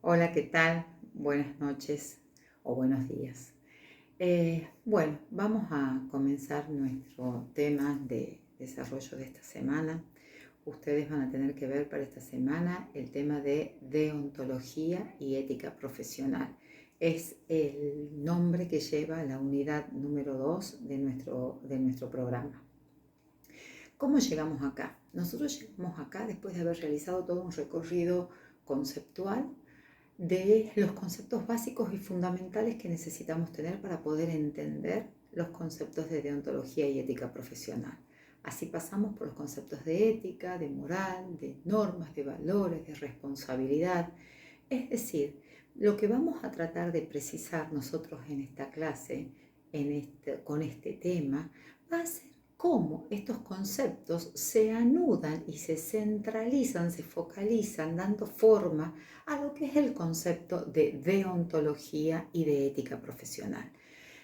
Hola, ¿qué tal? Buenas noches o buenos días. Bueno, vamos a comenzar nuestro tema de desarrollo de esta semana. Ustedes van a tener que ver para esta semana el tema de deontología y ética profesional. Es el nombre que lleva la unidad número 2 de nuestro programa. ¿Cómo llegamos acá? Nosotros llegamos acá después de haber realizado todo un recorrido conceptual de los conceptos básicos y fundamentales que necesitamos tener para poder entender los conceptos de deontología y ética profesional. Así pasamos por los conceptos de ética, de moral, de normas, de valores, de responsabilidad. Es decir, lo que vamos a tratar de precisar nosotros en esta clase, con este tema, va a ser cómo estos conceptos se anudan y se centralizan, se focalizan, dando forma a lo que es el concepto de deontología y de ética profesional.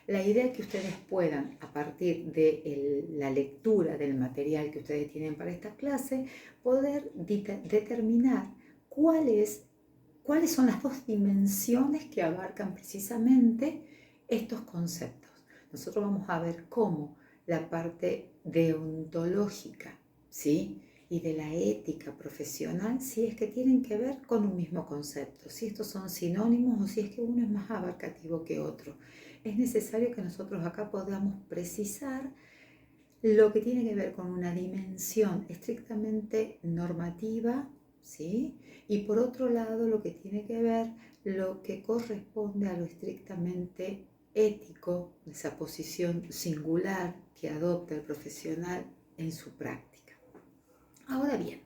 La idea es que ustedes puedan, a partir de la lectura del material que ustedes tienen para esta clase, poder determinar cuáles son las dos dimensiones que abarcan precisamente estos conceptos. Nosotros vamos a ver cómo la parte deontológica, ¿sí?, y de la ética profesional, si es que tienen que ver con un mismo concepto, si estos son sinónimos o si es que uno es más abarcativo que otro. Es necesario que nosotros acá podamos precisar lo que tiene que ver con una dimensión estrictamente normativa, ¿sí? Y por otro lado, lo que tiene que ver, lo que corresponde a lo estrictamente ético, esa posición singular que adopta el profesional en su práctica. Ahora bien,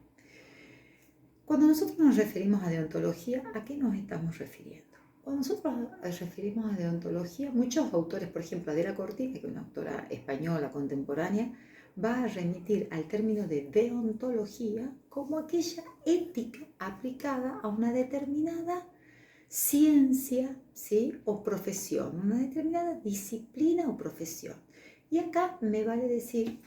cuando nosotros nos referimos a deontología, ¿a qué nos estamos refiriendo? Cuando nosotros nos referimos a deontología, muchos autores, por ejemplo Adela Cortina, que es una autora española contemporánea, va a remitir al término de deontología como aquella ética aplicada a una determinada ciencia, ¿sí?, o profesión, una determinada disciplina o profesión. Y acá me vale decir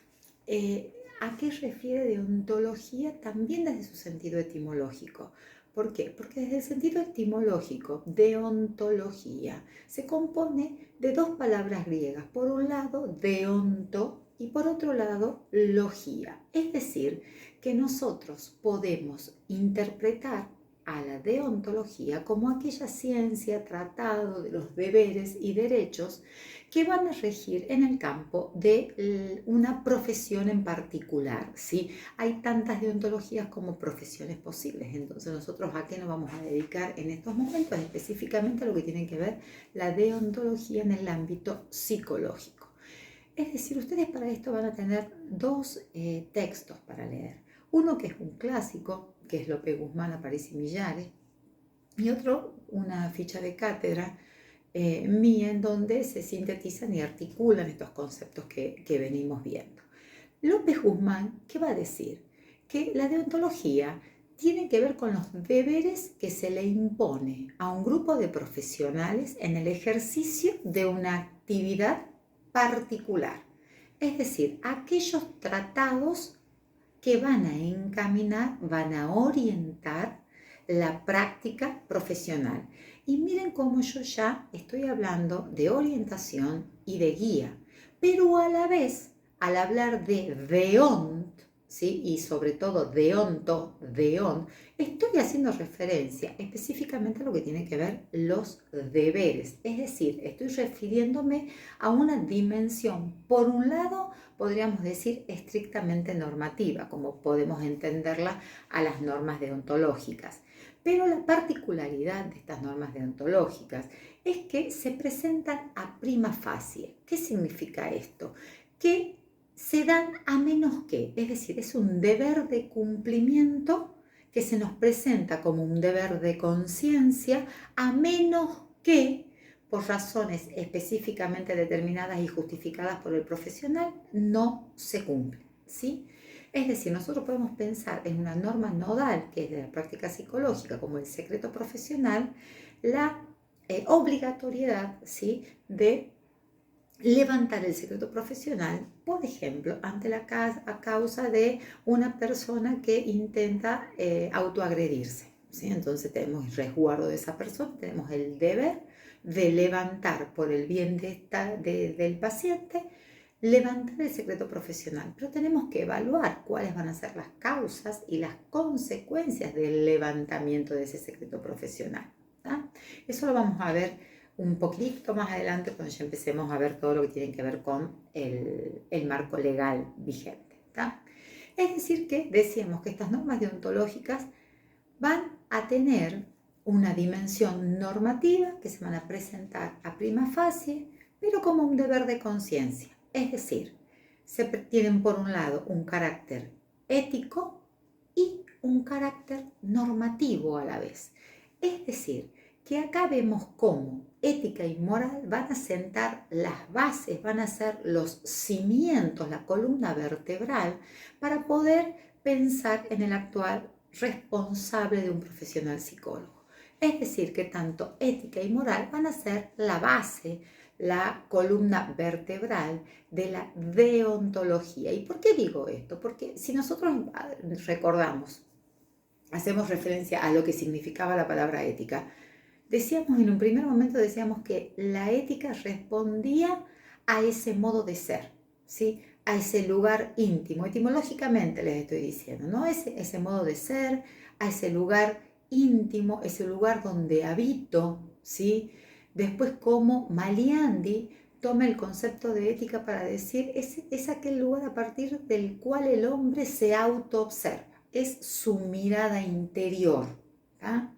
a qué refiere deontología también desde su sentido etimológico. ¿Por qué? Porque desde el sentido etimológico, deontología se compone de dos palabras griegas. Por un lado, deonto, y por otro lado, logía. Es decir, que nosotros podemos interpretar a la deontología como aquella ciencia, tratado de los deberes y derechos que van a regir en el campo de una profesión en particular, ¿sí? Hay tantas deontologías como profesiones posibles, entonces nosotros a qué nos vamos a dedicar en estos momentos, específicamente a lo que tiene que ver la deontología en el ámbito psicológico. Es decir, ustedes para esto van a tener dos textos para leer. Uno que es un clásico, que es Lope Guzmán, Aparici y Millares, y otro, una ficha de cátedra mía, en donde se sintetizan y articulan estos conceptos que venimos viendo. López Guzmán, ¿qué va a decir? Que la deontología tiene que ver con los deberes que se le impone a un grupo de profesionales en el ejercicio de una actividad particular. Es decir, aquellos tratados que van a encaminar, van a orientar la práctica profesional. Y miren cómo yo ya estoy hablando de orientación y de guía, pero a la vez, al hablar de deont, ¿sí?, y sobre todo deont, estoy haciendo referencia específicamente a lo que tiene que ver los deberes. Es decir, estoy refiriéndome a una dimensión, por un lado, podríamos decir estrictamente normativa, como podemos entenderla a las normas deontológicas. Pero la particularidad de estas normas deontológicas es que se presentan a prima facie. ¿Qué significa esto? Que se dan a menos que, es decir, es un deber de cumplimiento que se nos presenta como un deber de conciencia, a menos que, por razones específicamente determinadas y justificadas por el profesional, no se cumplen, ¿sí? Es decir, nosotros podemos pensar en una norma nodal, que es de la práctica psicológica, como el secreto profesional, la obligatoriedad, ¿sí?, de levantar el secreto profesional, por ejemplo, ante a causa de una persona que intenta autoagredirse, ¿sí? Entonces tenemos el resguardo de esa persona, tenemos el deber de levantar por el bien del paciente, levantar el secreto profesional, pero tenemos que evaluar cuáles van a ser las causas y las consecuencias del levantamiento de ese secreto profesional. ¿Tá? Eso lo vamos a ver un poquito más adelante cuando ya empecemos a ver todo lo que tiene que ver con el marco legal vigente. ¿Tá? Es decir que decíamos que estas normas deontológicas van a tener una dimensión normativa que se van a presentar a prima facie, pero como un deber de conciencia. Es decir, tienen por un lado un carácter ético y un carácter normativo a la vez. Es decir, que acá vemos cómo ética y moral van a sentar las bases, van a ser los cimientos, la columna vertebral para poder pensar en el actual responsable de un profesional psicólogo. Es decir, que tanto ética y moral van a ser la base, la columna vertebral de la deontología. ¿Y por qué digo esto? Porque si nosotros recordamos, hacemos referencia a lo que significaba la palabra ética, decíamos en un primer momento, decíamos que la ética respondía a ese modo de ser, ¿sí? A ese lugar íntimo, etimológicamente les estoy diciendo, ¿no? Ese modo de ser, a ese lugar íntimo, ese lugar donde habito, ¿sí? Después como Maliandi toma el concepto de ética para decir, es aquel lugar a partir del cual el hombre se autoobserva, es su mirada interior, ¿tá?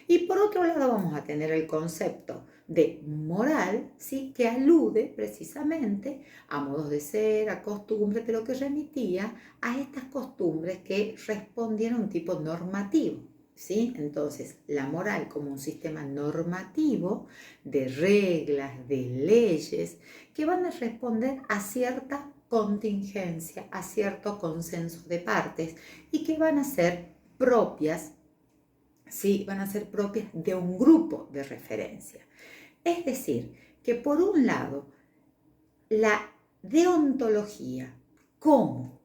Y por otro lado vamos a tener el concepto de moral, ¿sí? Que alude precisamente a modos de ser, a costumbres, pero que remitía a estas costumbres que respondían a un tipo normativo, ¿sí? Entonces, la moral como un sistema normativo de reglas, de leyes, que van a responder a cierta contingencia, a cierto consenso de partes y que van a ser propias, ¿sí? Van a ser propias de un grupo de referencia. Es decir, que por un lado, la deontología como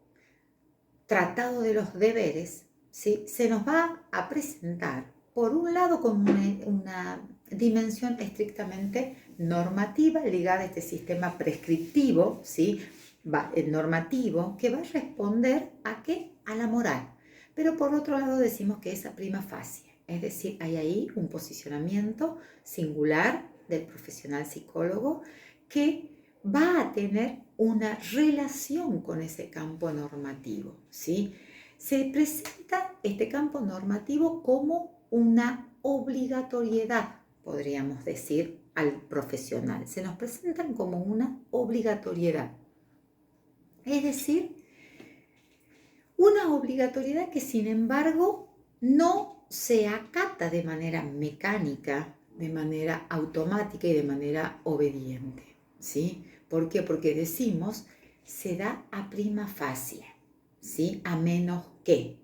tratado de los deberes, ¿sí? Se nos va a presentar, por un lado, como una dimensión estrictamente normativa ligada a este sistema prescriptivo, ¿sí? Normativo, que va a responder ¿a qué? A la moral. Pero por otro lado decimos que es a prima facie, es decir, hay ahí un posicionamiento singular del profesional psicólogo que va a tener una relación con ese campo normativo, ¿sí? Se presenta este campo normativo como una obligatoriedad, podríamos decir, al profesional. Se nos presentan como una obligatoriedad. Es decir, una obligatoriedad que sin embargo no se acata de manera mecánica, de manera automática y de manera obediente, ¿sí? ¿Por qué? Porque decimos, se da a prima facie, ¿sí? A menos que.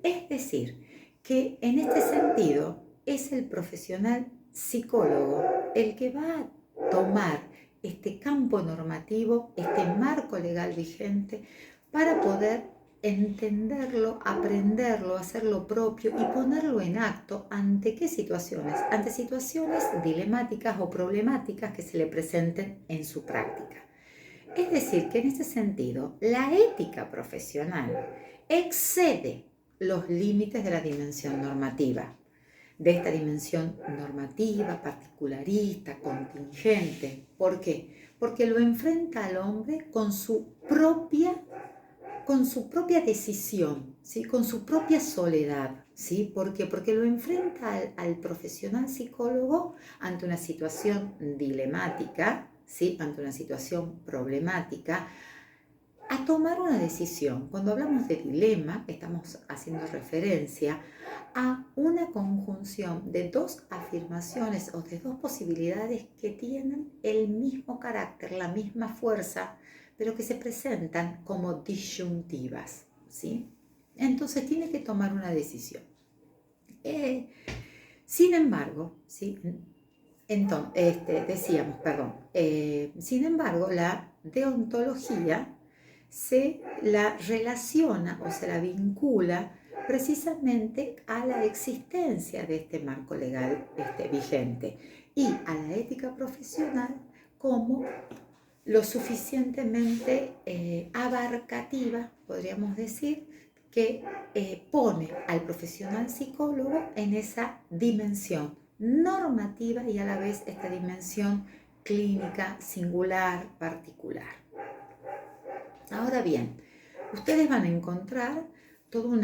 Es decir, que en este sentido es el profesional psicólogo el que va a tomar este campo normativo, este marco legal vigente, para poder entenderlo, aprenderlo, hacerlo propio y ponerlo en acto ante qué situaciones, ante situaciones dilemáticas o problemáticas que se le presenten en su práctica. Es decir, que en este sentido, la ética profesional excede los límites de la dimensión normativa, de esta dimensión normativa, particularista, contingente. ¿Por qué? Porque lo enfrenta al hombre con su propia decisión, ¿sí? Con su propia soledad, ¿sí? ¿Por qué? Porque lo enfrenta al profesional psicólogo ante una situación dilemática, ¿sí? Ante una situación problemática, a tomar una decisión. Cuando hablamos de dilema, estamos haciendo referencia a una conjunción de dos afirmaciones o de dos posibilidades que tienen el mismo carácter, la misma fuerza, pero que se presentan como disyuntivas, ¿sí? Entonces tiene que tomar una decisión. Sin embargo, ¿sí? Entonces, sin embargo, la deontología se la relaciona o se la vincula precisamente a la existencia de este marco legal vigente y a la ética profesional como lo suficientemente abarcativa, podríamos decir, que pone al profesional psicólogo en esa dimensión normativa y a la vez esta dimensión clínica, singular, particular. Ahora bien, ustedes van a encontrar todo un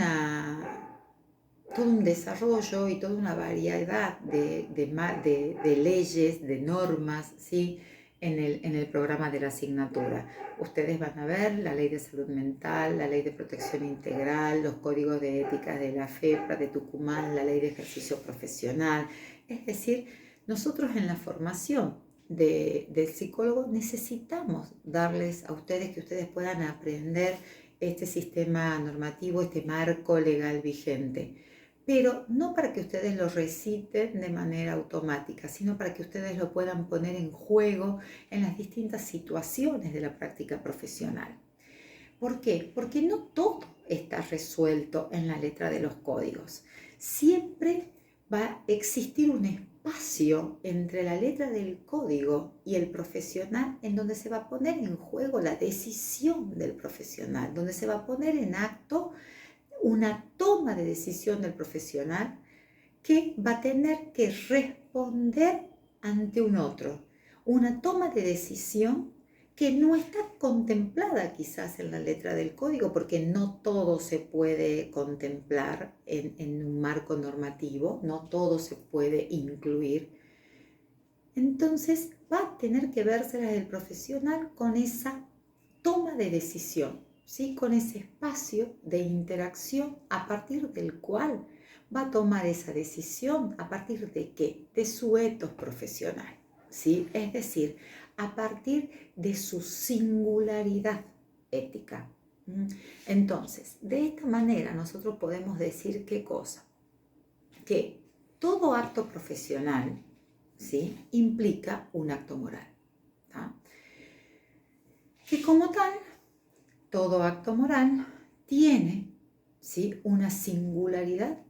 desarrollo y toda una variedad de leyes, de normas, ¿sí? En el programa de la asignatura. Ustedes van a ver la ley de salud mental, la ley de protección integral, los códigos de ética de la FEPRA, de Tucumán, la ley de ejercicio profesional. Es decir, nosotros en la formación del psicólogo necesitamos darles a ustedes que ustedes puedan aprender este sistema normativo, este marco legal vigente, pero no para que ustedes lo reciten de manera automática, sino para que ustedes lo puedan poner en juego en las distintas situaciones de la práctica profesional. ¿Por qué? Porque no todo está resuelto en la letra de los códigos. Siempre va a existir un espacio entre la letra del código y el profesional en donde se va a poner en juego la decisión del profesional, donde se va a poner en acto una toma de decisión del profesional que va a tener que responder ante un otro. Una toma de decisión que no está contemplada quizás en la letra del código, porque no todo se puede contemplar en un marco normativo, no todo se puede incluir. Entonces va a tener que verse el profesional con esa toma de decisión, ¿sí? Con ese espacio de interacción a partir del cual va a tomar esa decisión. ¿A partir de qué? De su ethos profesional, ¿sí? Es decir, a partir de su singularidad ética. Entonces, de esta manera nosotros podemos decir ¿qué cosa? Que todo acto profesional, ¿sí? Implica un acto moral, ¿tá? Que como tal, todo acto moral tiene, ¿sí? Una singularidad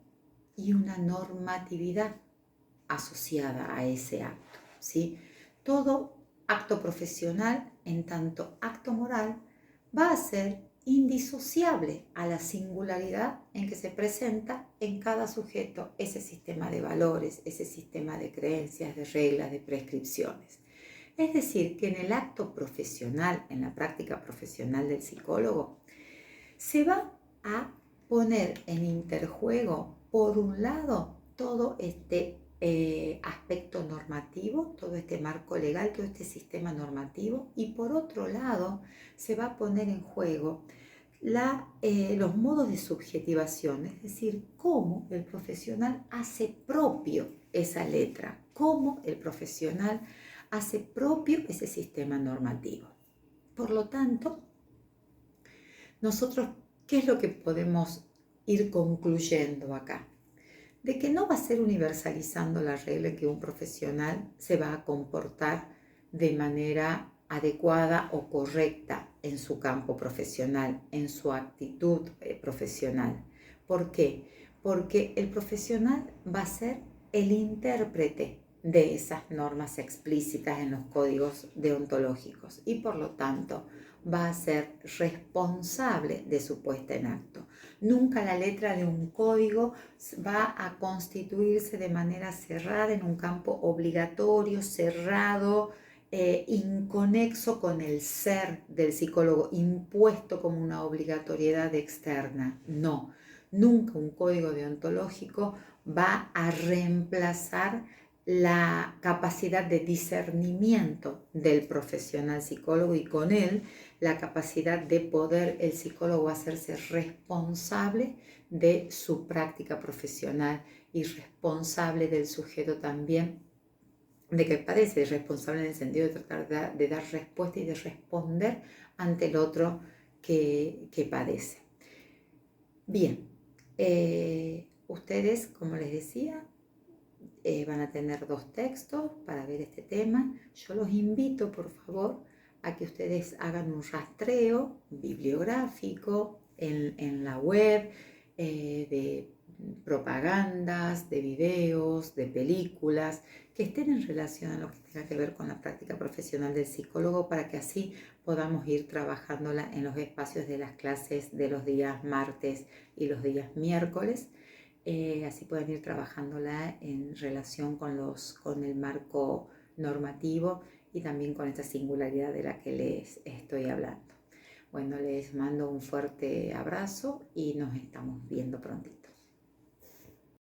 y una normatividad asociada a ese acto, ¿sí? Todo acto profesional, en tanto acto moral, va a ser indisociable a la singularidad en que se presenta en cada sujeto ese sistema de valores, ese sistema de creencias, de reglas, de prescripciones. Es decir, que en el acto profesional, en la práctica profesional del psicólogo, se va a poner en interjuego, por un lado, todo este aspecto normativo, todo este marco legal, todo este sistema normativo, y por otro lado, se va a poner en juego los modos de subjetivación, es decir, cómo el profesional hace propio esa letra, cómo el profesional hace propio ese sistema normativo. Por lo tanto, nosotros, ¿qué es lo que podemos ir concluyendo acá? De que no va a ser universalizando la regla que un profesional se va a comportar de manera adecuada o correcta en su campo profesional, en su actitud profesional. ¿Por qué? Porque el profesional va a ser el intérprete de esas normas explícitas en los códigos deontológicos y por lo tanto va a ser responsable de su puesta en acto. Nunca la letra de un código va a constituirse de manera cerrada en un campo obligatorio, cerrado, inconexo con el ser del psicólogo, impuesto como una obligatoriedad externa. No, nunca un código deontológico va a reemplazar la capacidad de discernimiento del profesional psicólogo y con él la capacidad de poder el psicólogo hacerse responsable de su práctica profesional y responsable del sujeto también de que padece, responsable en el sentido de tratar de dar respuesta y de responder ante el otro que padece. Bien, ustedes, como les decía, van a tener 2 textos para ver este tema. Yo los invito, por favor, a que ustedes hagan un rastreo bibliográfico en la web, de propagandas, de videos, de películas que estén en relación a lo que tenga que ver con la práctica profesional del psicólogo, para que así podamos ir trabajándola en los espacios de las clases de los días martes y los días miércoles. Así pueden ir trabajándola en relación con el marco normativo y también con esta singularidad de la que les estoy hablando. Bueno, les mando un fuerte abrazo y nos estamos viendo prontito.